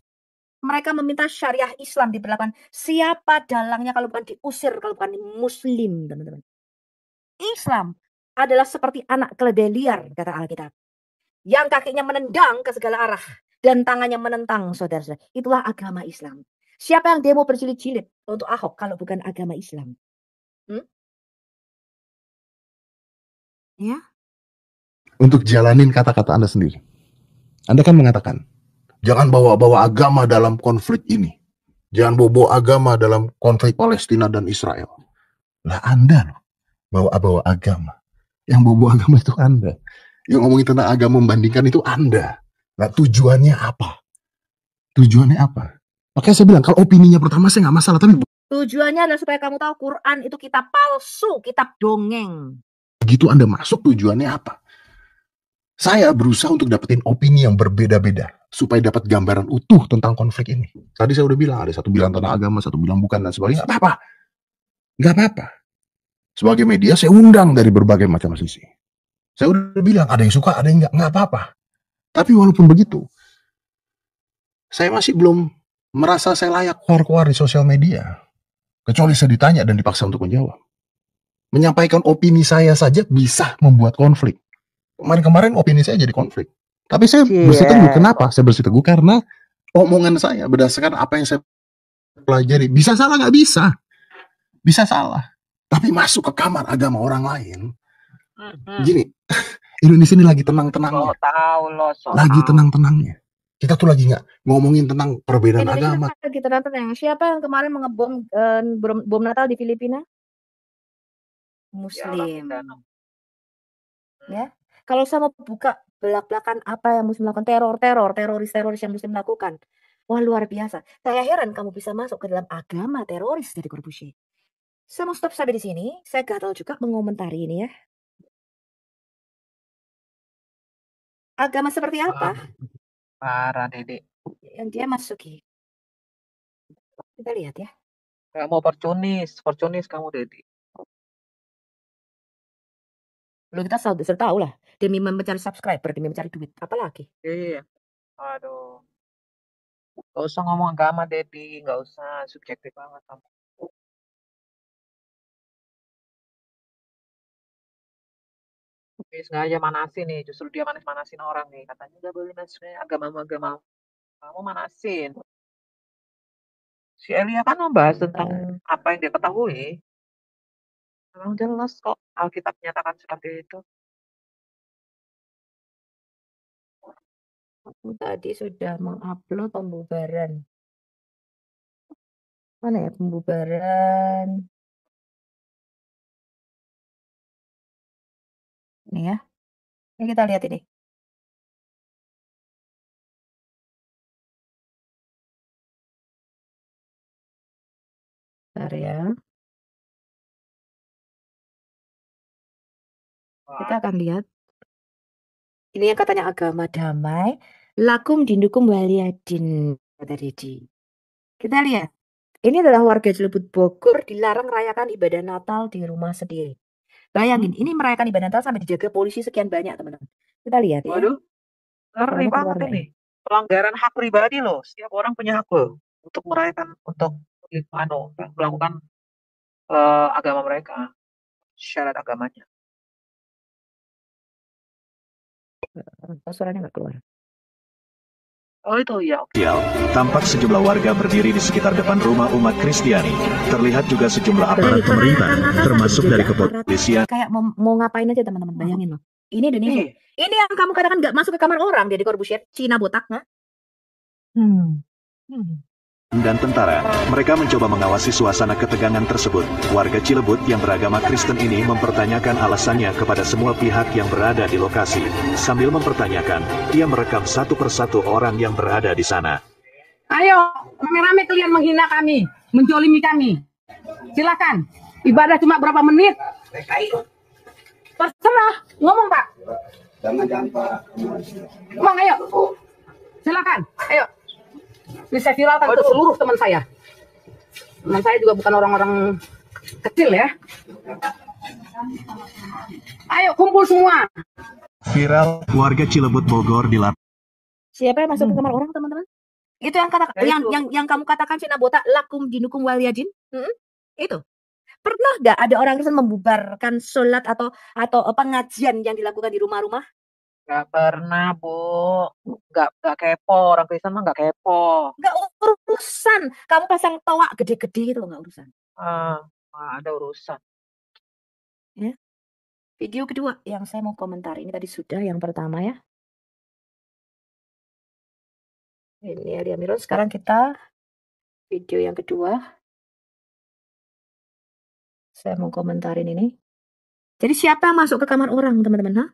mereka meminta syariah Islam diberlakukan. Siapa dalangnya kalau bukan diusir, kalau bukan muslim, teman-teman? Islam adalah seperti anak keledai liar, kata Alkitab. Yang kakinya menendang ke segala arah dan tangannya menentang saudara-saudara. Itulah agama Islam. Siapa yang demo berjilid-jilid untuk Ahok kalau bukan agama Islam? Ya, Untuk jalanin kata-kata Anda sendiri. Anda kan mengatakan, jangan bawa-bawa agama dalam konflik ini. Jangan bawa-bawa agama dalam konflik Palestina dan Israel. Lah Anda loh, bawa-bawa agama. Yang bawa-bawa agama itu Anda. Yang ngomongin tentang agama membandingkan itu Anda. Nah tujuannya apa? Tujuannya apa? Makanya saya bilang, kalau opininya pertama saya nggak masalah. Tapi tujuannya adalah supaya kamu tahu Quran itu kitab palsu, kitab dongeng. begitu Anda masuk, tujuannya apa? Saya berusaha untuk dapetin opini yang berbeda-beda supaya dapat gambaran utuh tentang konflik ini. Tadi saya udah bilang, ada satu bilang tentang agama, satu bilang bukan, dan sebagainya. Nggak apa-apa. Nggak apa-apa. Sebagai media, saya undang dari berbagai macam sisi. Saya udah bilang, ada yang suka, ada yang nggak apa-apa. Tapi walaupun begitu, saya masih belum merasa saya layak keluar-keluar di sosial media. Kecuali saya ditanya dan dipaksa untuk menjawab. Menyampaikan opini saya saja bisa membuat konflik. Kemarin-kemarin opini saya jadi konflik. Tapi saya bersiteguh. Kenapa? Saya bersiteguh karena omongan saya berdasarkan apa yang saya pelajari. Bisa salah nggak bisa? Bisa salah. Tapi masuk ke kamar agama orang lain. Gini, Indonesia ini lagi tenang-tenangnya. Lagi tenang-tenangnya. Kita tuh lagi nggak ngomongin tentang perbedaan agama. Kita nonton yang siapa yang kemarin mengebom bom Natal di Filipina? Muslim. Ya, kalau saya mau buka belak-belakan apa yang Muslim lakukan, teroris yang Muslim lakukan, wah luar biasa. Saya heran kamu bisa masuk ke dalam agama teroris dari Corbusier. Saya mau stop sampai di sini. Saya gatal juga mengomentari ini ya. Agama seperti apa Parah, Dede. yang dia masuki? Kita lihat ya. Kayak mau fortunis kamu, Dede. Lo kita sudah tahu lah. Demi mencari subscriber, demi mencari duit. Apalagi? Iya. Aduh. Gak usah ngomong agama, Dedi. Gak usah. Subjektif banget kamu. Ini sengaja manasin nih. Justru dia manasin orang nih. Katanya gak boleh manasin agama. Kamu manasin. Si Elia kan membahas tentang apa yang dia ketahui. Memang jelas kok. Alkitab menyatakan seperti itu. Aku tadi sudah mengupload pembubaran. Mana ya pembubaran? Ini ya. Ini kita lihat ini. Bentar ya. Kita akan lihat. Ini yang katanya agama damai. Lakum dinukum waliyadin, kata Dedi. Kita lihat. Ini adalah warga Cilebut Bogor dilarang merayakan ibadah Natal di rumah sendiri. Bayangin, ini merayakan ibadah Natal sampai dijaga polisi sekian banyak, teman-teman. Kita lihat ya. Waduh. Ngeri banget ini. Pelanggaran hak pribadi loh. Setiap orang punya hak loh. Untuk merayakan, untuk melakukan agama mereka. Syarat agamanya. Suaranya nggak keluar. Oh itu ya. Tampak sejumlah warga berdiri di sekitar depan rumah umat Kristiani. Terlihat juga sejumlah aparat pemerintah, termasuk dari kepolisian. Kayak mau ngapain aja teman-teman, bayangin loh. Ini Indonesia. Ini yang kamu katakan nggak masuk ke kamar orang, Deddy Corbuzier, Cina botak, nah? Dan tentara, mereka mencoba mengawasi suasana ketegangan tersebut. Warga Cilebut yang beragama Kristen ini mempertanyakan alasannya kepada semua pihak yang berada di lokasi. Sambil mempertanyakan, ia merekam satu persatu orang yang berada di sana. Ayo, rame-rame kalian menghina kami, menjolimi kami. Silakan, ibadah cuma berapa menit. Terserah, ngomong Pak. Ngomong, ayo. Silakan, ayo. Ini saya viralkan ke seluruh teman saya. Teman saya juga bukan orang-orang kecil ya. Ayo kumpul semua. Viral, warga Cilebut Bogor dilarang. Siapa yang masuk ke kamar orang, teman-teman? Itu yang kata yang kamu katakan Cina botak, lakum dinukum waliyadin? Itu. Pernah nggak ada orang Kristen membubarkan sholat atau pengajian yang dilakukan di rumah-rumah? Gak pernah, Bu. Gak kepo. Orang Kristen mah gak kepo. Gak urusan. Kamu pasang toa gede-gede gitu loh, gak urusan. Ada urusan. Ya. Video kedua yang saya mau komentar. Ini tadi sudah yang pertama ya. Ini Elia Miron. Sekarang kita video yang kedua. Saya mau komentarin ini. Jadi siapa yang masuk ke kamar orang, teman-teman?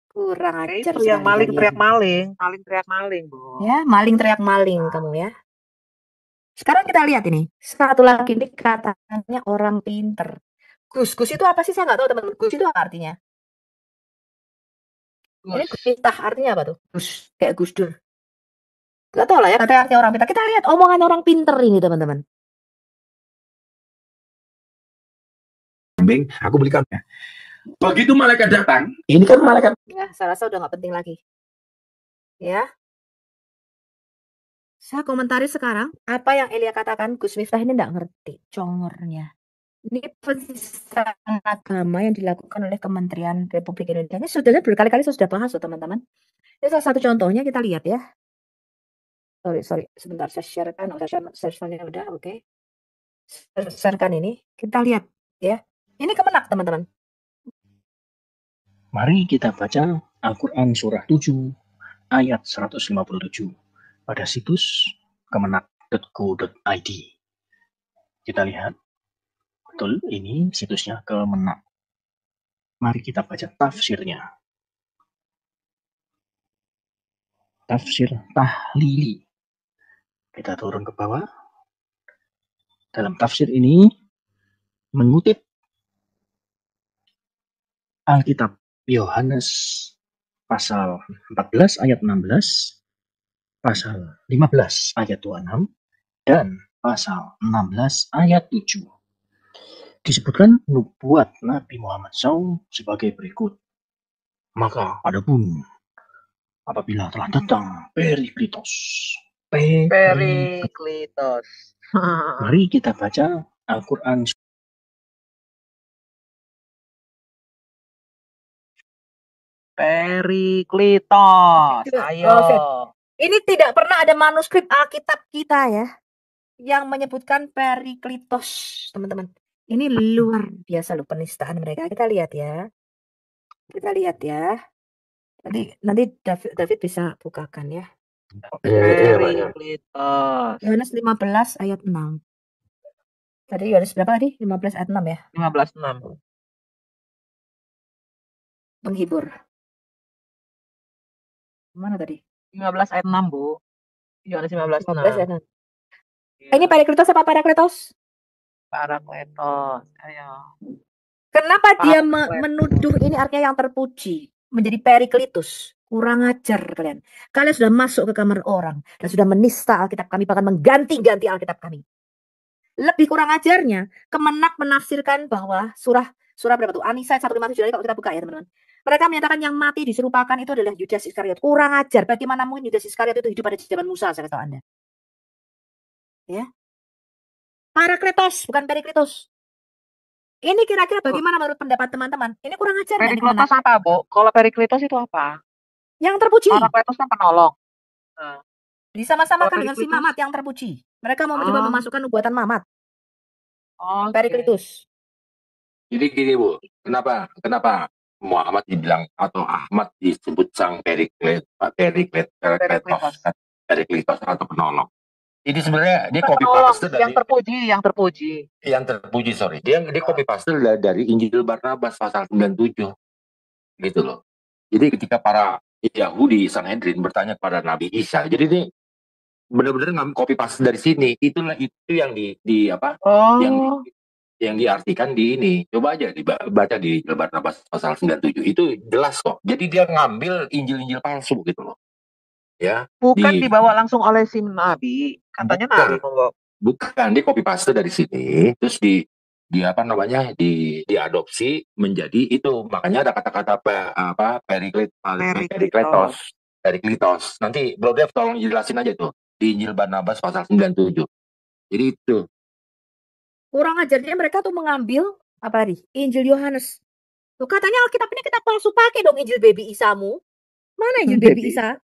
Kurang ajar. Itu yang maling teriak maling. Maling teriak maling, Bu. Ya, maling teriak maling kamu ya. Sekarang kita lihat ini. Satu lagi ini katanya orang pinter. Gus itu apa sih? Saya nggak tahu, teman-teman. Gus itu apa artinya? Ini Gus Miftah artinya apa tuh? Gus, kayak Gus Dur. Gak tahu lah ya, katanya artinya orang pinter. Kita lihat omongan orang pinter ini, teman-teman. Aku belikannya. Begitu malaikat datang, ini kan malaikat. Ya, saya rasa udah nggak penting lagi. Ya. Saya komentari sekarang, apa yang Elia katakan, Gus Miftah ini nggak ngerti congornya. Ini penistaan agama yang dilakukan oleh Kementerian Republik Indonesia. Ini sudah berkali-kali saya sudah bahas, loh, teman-teman. Ini salah satu contohnya kita lihat ya. Sorry, sebentar saya sharekan. Saya share udah, oke. Sharekan ini, kita lihat ya. Ini Kemenak, teman-teman. Mari kita baca Al-Quran Surah 7 ayat 157 pada situs kemenak.go.id. Kita lihat, betul ini situsnya Kemenak. Mari kita baca tafsirnya. Tafsir Tahlili. Kita turun ke bawah. Dalam tafsir ini mengutip Alkitab Yohanes pasal 14 ayat 16, pasal 15 ayat 26, dan pasal 16 ayat 7. Disebutkan nubuat Nabi Muhammad SAW sebagai berikut. Maka adapun apabila telah datang Periklitos. Mari kita baca Al-Quran. Periklitos, ayo. Ini tidak pernah ada manuskrip Alkitab kita ya yang menyebutkan Periklitos, teman-teman. Ini luar biasa loh penistaan mereka. Kita lihat ya. Nanti David bisa bukakan ya. Periklitos. Yohanes 15 ayat 6. Tadi Yohanes berapa tadi? 15 ayat 6 ya? 15:6. Penghibur. Mana tadi? 15 ayat 6, Bu. Yohanes 15:6. 15 ayat 6. Ini Periklitos apa Parakletos? Parakletos, ayo. Kenapa dia menuduh ini artinya yang terpuji menjadi Periklitus? Kurang ajar kalian. Kalian sudah masuk ke kamar orang dan sudah menista Alkitab kami, bahkan mengganti-ganti Alkitab kami. Lebih kurang ajarnya, Kemenak menafsirkan bahwa surah berapa tuh? An-Nisa 157 kalau kita buka ya teman-teman. Mereka menyatakan yang mati diserupakan itu adalah Yudas Iskariot. Kurang ajar. Bagaimana mungkin Yudas Iskariot itu hidup pada zaman Musa, saya katakan Anda. Ya. Parakletos, bukan Periklitos. Ini kira-kira bagaimana menurut pendapat teman-teman? Ini kurang ajar. Periklitos apa, Bu? Kalau Periklitos itu apa? Yang terpuji. Parakletos kan penolong. Nah. Disama-samakan dengan si Mamat yang terpuji. Mereka mau mencoba memasukkan nubuatan Mamat. Periklitus. Jadi gini, Bu, kenapa Muhammad dibilang atau Ahmad disebut sang Periklitos atau penolong? Jadi sebenarnya dia copy paste dari yang terpuji. Dia copy paste dari Injil Barnabas pasal 97. Gitu loh. Jadi ketika para Yahudi Sanhedrin bertanya kepada Nabi Isa, jadi ini benar-benar ngambil copy paste dari sini. Itu yang yang diartikan di ini. Coba aja dibaca di Injil Barnabas pasal 97. Itu jelas kok. Jadi dia ngambil Injil-Injil palsu gitu loh. Ya. Bukan dibawa langsung oleh si Nabi. Katanya Nabi membawa. Bukan, dia copy paste dari sini, terus diadopsi menjadi itu. Makanya ada kata-kata Periklitos. Nanti Bro Dev tolong jelasin aja tuh di Injil Barnabas pasal 97. Jadi itu. Kurang ajarnya mereka tuh mengambil apa tadi? Injil Yohanes. Tuh katanya Alkitab ini kita palsu pakai dong Injil Baby Isamu. Mana Injil Baby Isa?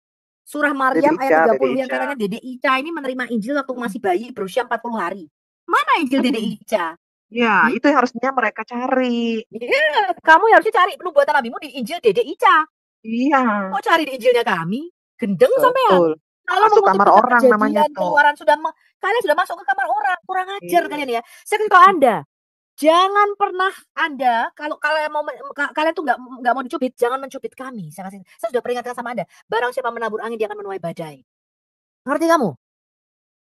Surah Maryam ayat 30 yang katanya Dede Ica ini menerima Injil waktu masih bayi berusia 40 hari. Mana Injil Dede Ica? Ya, itu yang harusnya mereka cari. Iya, kamu harusnya cari nubuatan nabimu di Injil Dede Ica. Iya. Kok cari di Injilnya kami? Gendeng sampean. Kalau masuk kamar orang namanya tuh. Kalian sudah masuk ke kamar orang. Kurang ajar kalian ya. Saya kasih tahu Anda. Jangan pernah Anda kalau kalian tuh nggak mau dicubit, jangan mencubit kami. Saya sudah peringatkan sama Anda. Barang siapa menabur angin dia akan menuai badai. Ngerti kamu?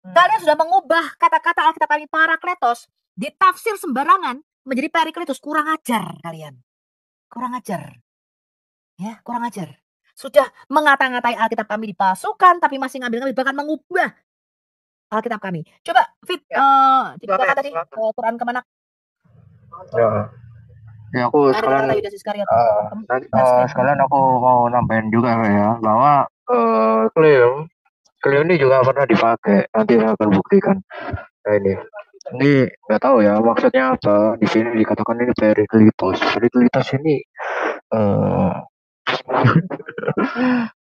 Kalian sudah mengubah kata-kata Alkitab kami Parakletos ditafsir sembarangan menjadi Periklitus. Kurang ajar kalian. Kurang ajar. Ya, kurang ajar. Sudah mengata-ngatai Alkitab kami dipalsukan tapi masih ngambil bahkan mengubah Alkitab kami. Coba Fit dibukakan tadi Quran Kemenak. Ya aku sekalian aku mau nambahin juga ya bahwa Cleo ini juga pernah dipakai, nanti saya akan buktikan. Nah ini Ini nggak tahu ya maksudnya apa. Di sini dikatakan ini periklitos. Periklitos ini eh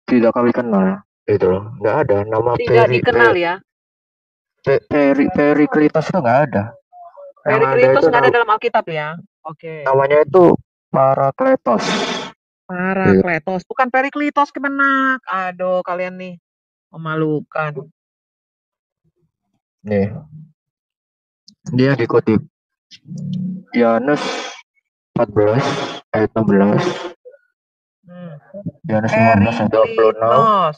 tidak kami kenal. Itu loh. Nggak ada nama Tidak dikenal ya. periklitos itu nggak ada. Yang ada Periklitos itu nggak ada dalam Alkitab ya. Oke. namanya itu Parakletos. Parakletos, bukan Periklitos kemenak. Aduh, kalian nih memalukan. Nih, dia dikutip Yohanes 14 ayat 16, Yohanes 15 ayat 26,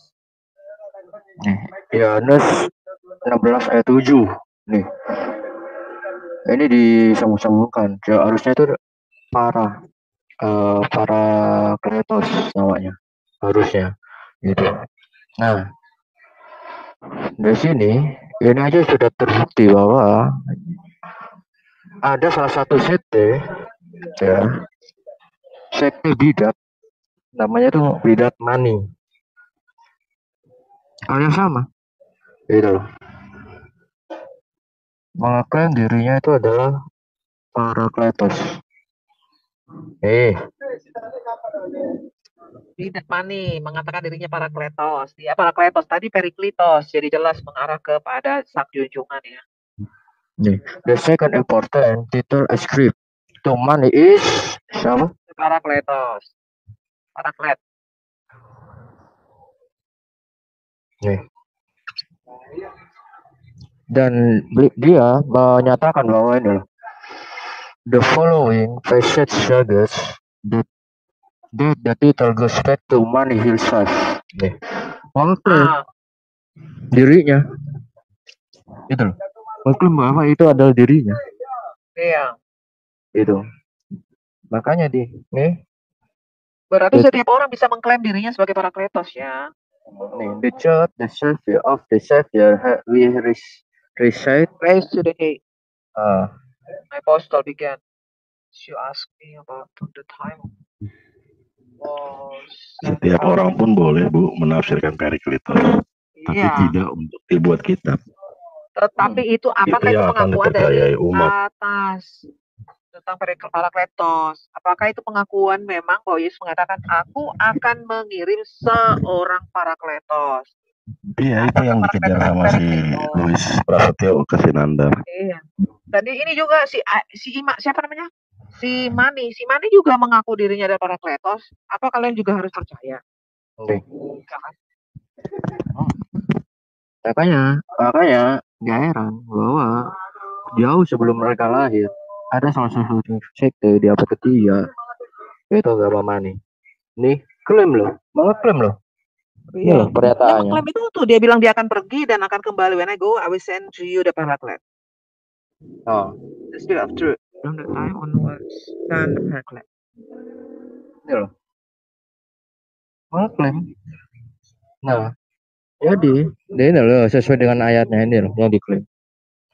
nih, Yohanes 16 ayat 7. Nih, ini disambung-sambungkan. Ya, harusnya itu Parakletos namanya, harusnya gitu. Nah, di sini ini aja sudah terbukti bahwa ada salah satu sekte, ya, sekte bidat, namanya tuh bidat mani. Hal yang sama, gitu loh. Mengaklaim dirinya itu adalah Parakletos. Bidat mani mengatakan dirinya Parakletos. Dia Parakletos tadi Periklitos, jadi jelas mengarah kepada sang junjungan ya. The second important title ascribed to money is siapa? Parakletos. Paraklet. Nih. Dan dia menyatakan bahwa ini loh, the following passage suggests that the title goes back to money himself. Nih, mengklaim dirinya itu loh, mengklaim bahwa itu adalah dirinya. Iya. Itu. Makanya nih. Berarti setiap orang bisa mengklaim dirinya sebagai Parakletos ya. Nih, the church, the savior of the savior, we recite. Praise to the day. My apostle began. She asked me about the time. Setiap orang pun boleh Bu menafsirkan Periklitos, tapi tidak untuk dibuat kitab. Tetapi itu apakah itu pengakuan dari atas tentang Parakletos? Apakah itu pengakuan memang bahwa Yesus mengatakan aku akan mengirim seorang Parakletos? Iya, itu yang dikejar sama si Louis Prasetyo Kesinanda. Iya. Dan ini juga siapa namanya? Si Mani juga mengaku dirinya adalah Parakletos. Apa kalian juga harus percaya? Makanya gak heran bahwa jauh sebelum mereka lahir ada salah satu sekte di abad ketiga itu agama Mani. Nih klaim loh, mengeklaim loh. Iya, pernyataannya. Dia mengklaim itu tuh, dia bilang dia akan pergi dan akan kembali. When I go, I will send to you the Paraclet. The Spirit of Truth. From the time onwards, dan the Paraclet. Ini loh, mengeklaim. Nah, jadi ini loh sesuai dengan ayatnya ini loh yang diklaim.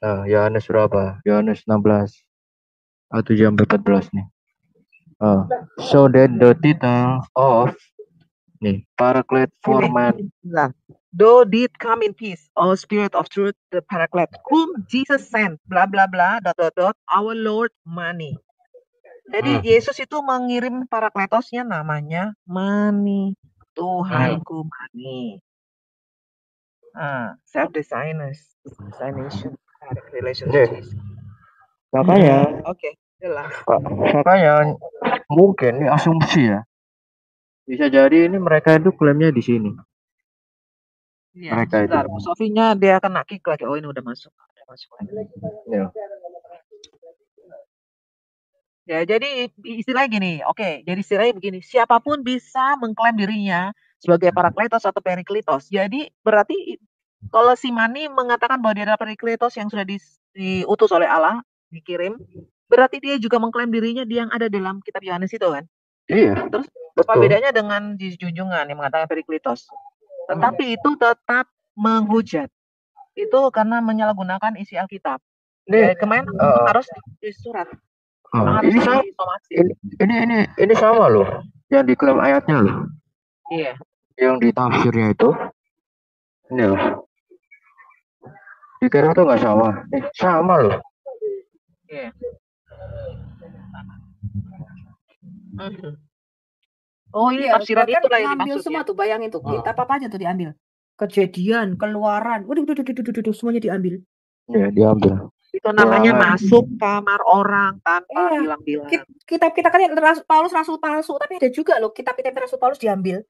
Nah, Yohanes berapa? Yohanes 16 atau 7-14 nih. So that the title of Paraclet for man. Though did come in peace, O Spirit of Truth, the Paraclet, whom Jesus sent, bla bla bla, ... our Lord Mani. Jadi Yesus itu mengirim Parakletosnya namanya Mani, Tuhanku Mani. Self-designation, relationship. Makanya, jelas. Makanya mungkin ini asumsi ya. Bisa jadi ini mereka itu klaimnya di sini. Iya, mereka itu. Sofinya dia kena kick lagi. Oh, ini udah masuk. Lagi. Ya, jadi istilahnya gini. Oke, jadi istilahnya begini. Siapapun bisa mengklaim dirinya sebagai Parakletos atau Periklitos. Jadi berarti kalau si Mani mengatakan bahwa dia adalah Periklitos yang sudah diutus oleh Allah, dikirim, berarti dia juga mengklaim dirinya dia yang ada dalam kitab Yohanes itu kan? Iya. Terus apa bedanya dengan di junjungan yang mengatakan Periklitos? Tetapi itu tetap menghujat. Itu karena menyalahgunakan isi Alkitab. Kemarin harus di surat. Ini sama. Ini sama loh. Yang diklaim ayatnya loh. Iya. Yang ditafsirnya itu. Ini loh. Dikira tuh nggak sama. Sama loh. Iya. Mhm. Oh, ini Iya, tafsiran bahkan itulah yang ngambil dimaksud semua ya? tuh, bayangin tuh, Hmm. kitab apa aja tuh diambil. Kejadian, Keluaran, waduh, semuanya diambil. Ya, diambil. Itu namanya Ulangan. masuk kamar orang tanpa Iya, bilang-bilang. kitab-kitab kan Paulus rasul palsu, tapi ada juga loh kitab-kitab rasul Paulus diambil.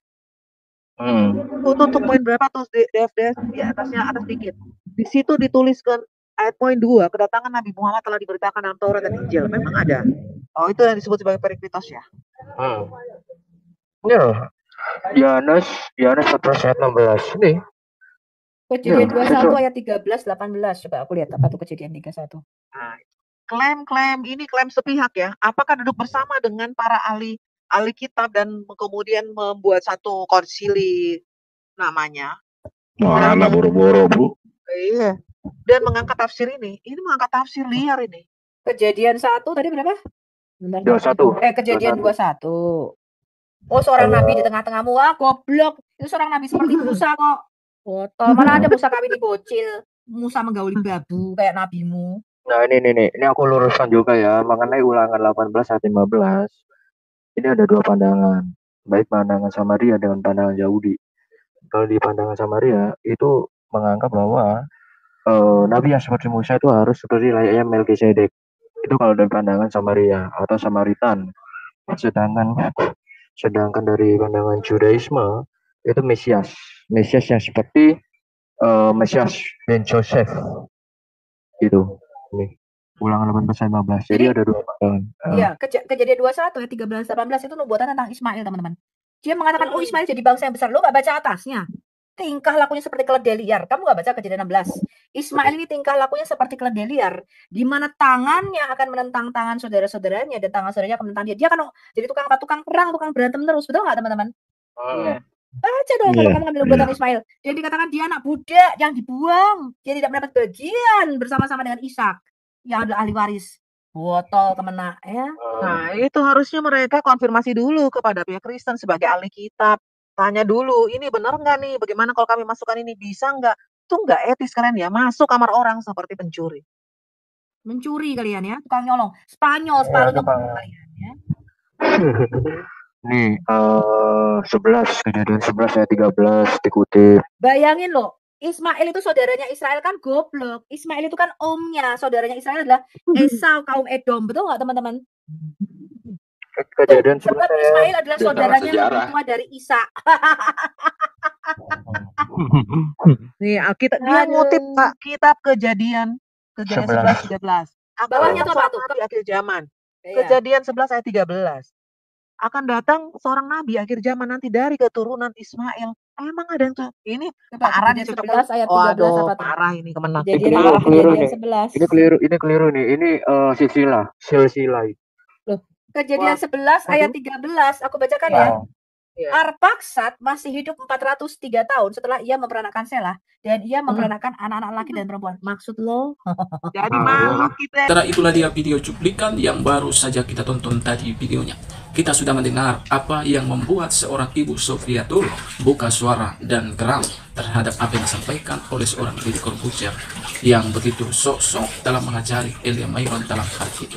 Itu untuk poin berapa tuh DFDS di atasnya atas dikit. Di situ dituliskan ayat poin 2, kedatangan Nabi Muhammad telah diberitakan dalam Taurat dan Injil. Memang ada. Oh, itu yang disebut sebagai periklitos ya. Ya, Yohanes 14 ayat 16 nih. Kejadian Ya, 21 ayat 13 18. Coba aku lihat apa tuh Kejadian 31. Nah, klaim ini klaim sepihak ya. Apakah duduk bersama dengan para ahli kitab dan kemudian membuat satu konsili namanya? Mana boro-boro, Bu? Iya. Dan mengangkat tafsir ini. Ini mengangkat tafsir liar ini. Kejadian 1 tadi berapa? Bentar, 21. Kejadian 21. Oh, seorang nabi di tengah-tengahmu. Wah, goblok. Itu seorang nabi seperti Musa kok. Botol. Mana ada Musa kawini bocil. Musa menggauli babu kayak nabimu. Nah, ini aku luruskan juga ya mengenai Ulangan 18 ayat 15. Ini ada dua pandangan, baik pandangan Samaria dengan pandangan Yahudi. Kalau di pandangan Samaria itu menganggap bahwa nabi yang seperti Musa itu harus seperti layaknya Melkisedek. Itu kalau dari pandangan Samaria atau Samaritan. Sedangkan dari pandangan Judaisme itu Mesias yang seperti Mesias bin Joseph gitu. Nih, Ulangan 18 ayat 15. Jadi ada dua pandangan. Iya, Kejadian 21 ayat 13 18 itu nubuatan tentang Ismail, teman-teman. Dia mengatakan, "Oh, Ismail jadi bangsa yang besar." Lo nggak baca atasnya. Tingkah lakunya seperti keledai liar. Kamu nggak baca Kejadian 16. Ismail ini tingkah lakunya seperti keledai liar, di mana tangannya akan menentang tangan saudara-saudaranya dan tangan saudaranya akan menentang dia. Dia kan jadi tukang perang, tukang berantem terus. Betul nggak, teman-teman? Iya. Baca dong kalau kamu ngambil nubuatan Ismail. Dia dikatakan dia anak budak yang dibuang. Dia tidak mendapat bagian bersama-sama dengan Ishak yang adalah ahli waris. Botol kemana ya? Nah, itu harusnya mereka konfirmasi dulu kepada pihak Kristen sebagai ahli kitab. Tanya dulu, ini benar nggak nih? Bagaimana kalau kami masukkan ini? Bisa nggak? Itu nggak etis kalian ya, masuk kamar orang seperti pencuri. Mencuri kalian ya, tukang nyolong. Spanyol kalian ya. Nih, 11, Kejadian 11 ayat 13 dikutip. Bayangin loh, Ismail itu saudaranya Israel kan goblok. Ismail itu kan omnya, saudaranya Israel adalah Esau kaum Edom. Betul nggak, teman-teman? Kejadian 11 sebab Ismail adalah saudaranya yang lebih tua dari Isa. Nih, Alkitab dia ngutip Pak, kitab Kejadian 11:13. Bawahnya tuh apa tuh? Di akhir zaman. Kejadian 11 ayat 13. Akan datang seorang nabi akhir zaman nanti dari keturunan Ismail. Emang ada yang tuh ini parah nih, 11 ayat 13 apa tuh? Parah ini kemenang. Ini keliru nih. Ini silsilah. Loh, Kejadian 11 ayat 13 aku bacakan ya. Arpaksad masih hidup 403 tahun setelah ia memperanakan Selah dan ia memperanakan anak-anak laki dan perempuan. Maksud lo? Jadi makhluk kita. Setelah itulah dia video cuplikan yang baru saja kita tonton tadi videonya. Kita sudah mendengar apa yang membuat seorang ibu Sofiatul buka suara dan geram terhadap apa yang disampaikan oleh seorang Deddy Corbuzier yang begitu sok-sok dalam mengajari Elia Mayron dalam hal itu.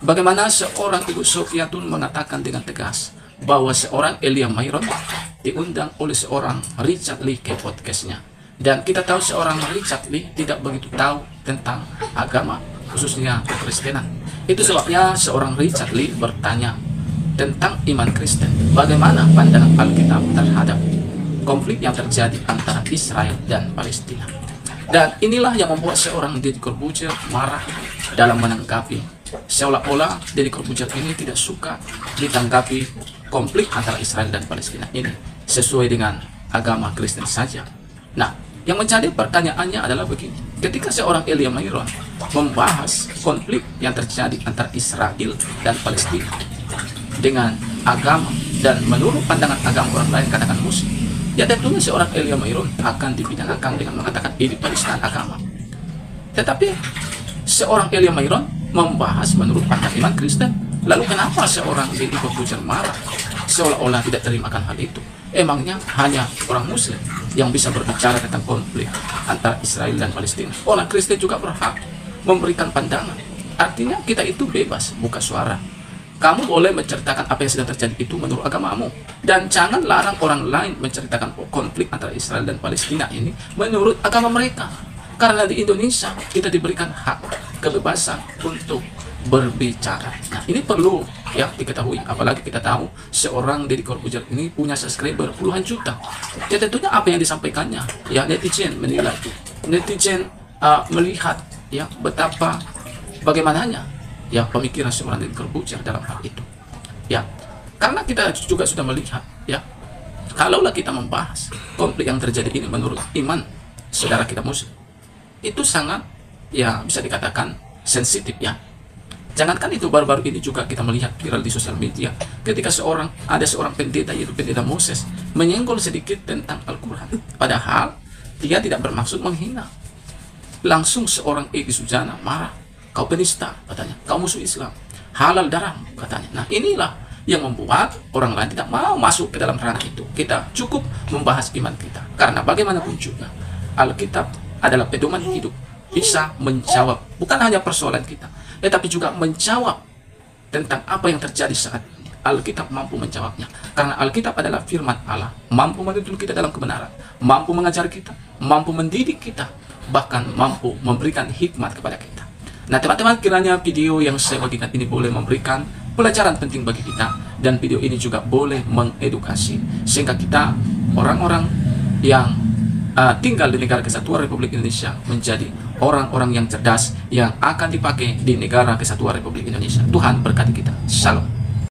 Bagaimana seorang ibu Sofiatul mengatakan dengan tegas bahwa seorang Elia Mayron diundang oleh seorang Richard Lee ke podcastnya. Dan kita tahu seorang Richard Lee tidak begitu tahu tentang agama, khususnya Kekristenan. Itu sebabnya seorang Richard Lee bertanya tentang iman Kristen. Bagaimana pandangan Alkitab terhadap konflik yang terjadi antara Israel dan Palestina. Dan inilah yang membuat seorang Deddy Corbuzier marah dalam menanggapi. Seolah-olah Deddy Corbuzier ini tidak suka ditanggapi konflik antara Israel dan Palestina ini sesuai dengan agama Kristen saja. Nah, yang menjadi pertanyaannya adalah begini. Ketika seorang Elia Mayron membahas konflik yang terjadi antara Israel dan Palestina dengan agama dan menurut pandangan agama orang lain katakan muslim, ya tentunya seorang Elia Mayron akan dipidanakan dengan mengatakan ini penistaan agama. Tetapi seorang Elia Mayron membahas menurut pandangan iman Kristen. Lalu kenapa seorang Deddy Corbuzier marah seolah-olah tidak terimakan hal itu? Emangnya hanya orang muslim yang bisa berbicara tentang konflik antara Israel dan Palestina? Orang Kristen juga berhak memberikan pandangan Artinya kita itu bebas buka suara. Kamu boleh menceritakan apa yang sedang terjadi itu menurut agamamu. Dan jangan larang orang lain menceritakan konflik antara Israel dan Palestina ini menurut agama mereka. Karena di Indonesia kita diberikan hak kebebasan untuk berbicara. Nah, ini perlu ya diketahui. Apalagi kita tahu seorang Deddy Corbuzier ini punya subscriber puluhan juta. Ya tentunya apa yang disampaikannya, ya netizen menilai, netizen melihat ya betapa bagaimananya ya pemikiran seorang Deddy Corbuzier dalam hal itu. Ya, karena kita juga sudah melihat ya, kalaulah kita membahas konflik yang terjadi ini menurut iman saudara kita Muslim, itu sangat ya bisa dikatakan sensitif ya. Jangankan itu, baru-baru ini juga kita melihat viral di sosial media ketika ada seorang pendeta, yaitu pendeta Moses, menyenggol sedikit tentang Al-Quran, padahal dia tidak bermaksud menghina. Langsung seorang Egy Sujana marah, kau penista katanya, kau musuh Islam, halal darahmu katanya. Nah, inilah yang membuat orang lain tidak mau masuk ke dalam ranah itu. Kita cukup membahas iman kita, karena bagaimanapun juga Alkitab adalah pedoman hidup, bisa menjawab bukan hanya persoalan kita, tetapi juga menjawab tentang apa yang terjadi saat ini. Alkitab mampu menjawabnya, karena Alkitab adalah firman Allah, mampu menuntun kita dalam kebenaran, mampu mengajar kita, mampu mendidik kita, bahkan mampu memberikan hikmat kepada kita. Nah teman-teman, kiranya video yang saya bagikan ini boleh memberikan pelajaran penting bagi kita, dan video ini juga boleh mengedukasi, sehingga kita orang-orang yang tinggal di negara Kesatuan Republik Indonesia menjadi orang-orang yang cerdas yang akan dipakai di negara Kesatuan Republik Indonesia. Tuhan berkati kita. Shalom.